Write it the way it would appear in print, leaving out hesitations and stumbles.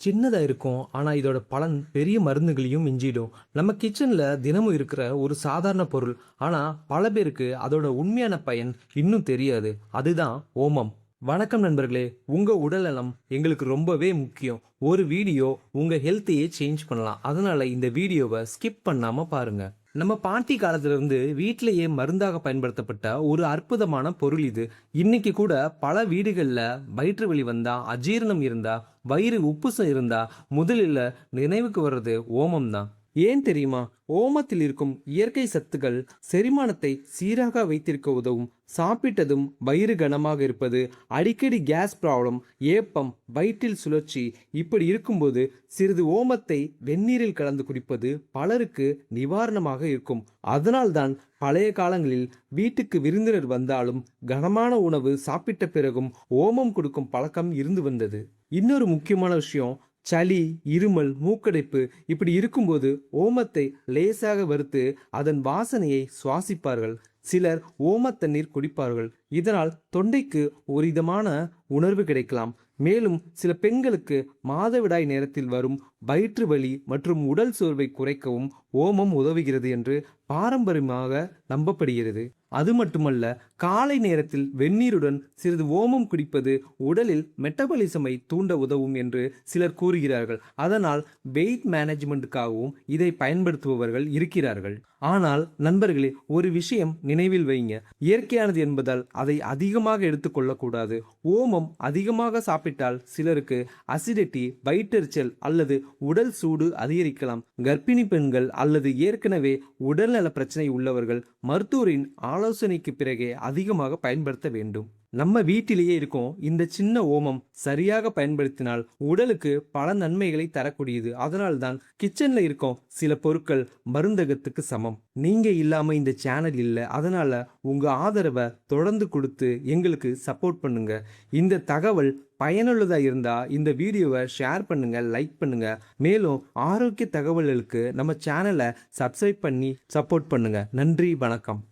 சின்னதா இருக்கும். ஆனா இதோட பலன் பெரிய மருந்துகளையும் மிஞ்சிடும். நம்ம கிச்சன்ல தினமும் இருக்கிற ஒரு சாதாரண பொருள். ஆனா பல பேருக்கு அதோட உண்மையான பயன் இன்னும் தெரியாது. அதுதான் ஓமம். வணக்கம் நண்பர்களே. உங்க உடல்நலம் எங்களுக்கு ரொம்பவே முக்கியம். ஒரு வீடியோ உங்க ஹெல்த்தையே சேஞ்ச் பண்ணலாம். அதனால இந்த வீடியோவை ஸ்கிப் பண்ணாம பாருங்க. நம்ம பாட்டி காலத்துல இருந்து வீட்டிலேயே மருந்தாக பயன்படுத்தப்பட்ட ஒரு அற்புதமான பொருள் இது. இன்னைக்கு கூட பல வீடுகள்ல வயிற்று வலி வந்தா, அஜீரணம் இருந்தா, வயிறு உப்புசம் இருந்தா முதலில் நினைவுக்கு வர்றது ஓமம் தான். ஏன் தெரியுமா? ஓமத்தில் இருக்கும் இயற்கை சத்துக்கள் செரிமானத்தை சீராக வைத்திருக்க உதவும். சாப்பிட்டதும் வயிறு கனமாக இருப்பது, அடிக்கடி கேஸ் ப்ராப்ளம், ஏப்பம், வயிற்றில் சுழற்சி இப்படி இருக்கும்போது சிறிது ஓமத்தை வெந்நீரில் கலந்து குடிப்பது பலருக்கு நிவாரணமாக இருக்கும். அதனால்தான் பழைய காலங்களில் வீட்டுக்கு விருந்தினர் வந்தாலும் கனமான உணவு சாப்பிட்ட பிறகும் ஓமம் கொடுக்கும் பழக்கம் இருந்து வந்தது. இன்னொரு முக்கியமான விஷயம், சளி, இருமல், மூக்கடைப்பு இப்படி இருக்கும்போது ஓமத்தை லேசாக வறுத்து அதன் வாசனையை சுவாசிப்பார்கள். சிலர் ஓமத்தண்ணீர் குடிப்பார்கள். இதனால் தொண்டைக்கு ஒரு இதமான உணர்வு கிடைக்கலாம். மேலும் சில பெண்களுக்கு மாதவிடாய் நேரத்தில் வரும் வயிற்று வலி மற்றும் உடல் சோர்வை குறைக்கவும் ஓமம் உதவுகிறது என்று பாரம்பரியமாக நம்பப்படுகிறது. அது மட்டுமல்ல, காலை நேரத்தில் வெந்நீருடன் சிறிது ஓமம் குடிப்பது உடலில் மெட்டபாலிசமை தூண்ட உதவும் என்று சிலர் கூறுகிறார்கள். அதனால் வெயிட் மேனேஜ்மெண்ட்டுக்காகவும் இதை பயன்படுத்துபவர்கள் இருக்கிறார்கள். ஆனால் நண்பர்களே, ஒரு விஷயம் நினைவில் வைங்க. இயற்கையானது என்பதால் அதை அதிகமாக எடுத்துக்கொள்ளக்கூடாது. ஓமம் அதிகமாக சாப்பிட்டால் சிலருக்கு அசிடிட்டி, வயிற்றெரிச்சல் அல்லது உடல் சூடு அதிகரிக்கலாம். கர்ப்பிணி பெண்கள் அல்லது ஏற்கனவே உடல்நல பிரச்சனை உள்ளவர்கள் மருத்துவரின் ஆலோசனைக்கு பிறகே அதிகமாக பயன்படுத்த வேண்டும். நம்ம வீட்டிலேயே இருக்கும் இந்த சின்ன ஓமம் சரியாக பயன்படுத்தினால் உடலுக்கு பல நன்மைகளை தரக்கூடியது. அதனால்தான் கிச்சன்ல இருக்கும் சில பொருட்கள் மருந்தகத்துக்கு சமம். நீங்க இல்லாம இந்த சேனல் இல்லை. அதனால உங்க ஆதரவை தொடர்ந்து கொடுத்து எங்களுக்கு சப்போர்ட் பண்ணுங்க. இந்த தகவல் பயனுள்ளதா இருந்தா இந்த வீடியோவை ஷேர் பண்ணுங்க, லைக் பண்ணுங்க. மேலும் ஆரோக்கிய தகவல்களுக்கு நம்ம சேனலை சப்ஸ்கிரைப் பண்ணி சப்போர்ட் பண்ணுங்க. நன்றி, வணக்கம்.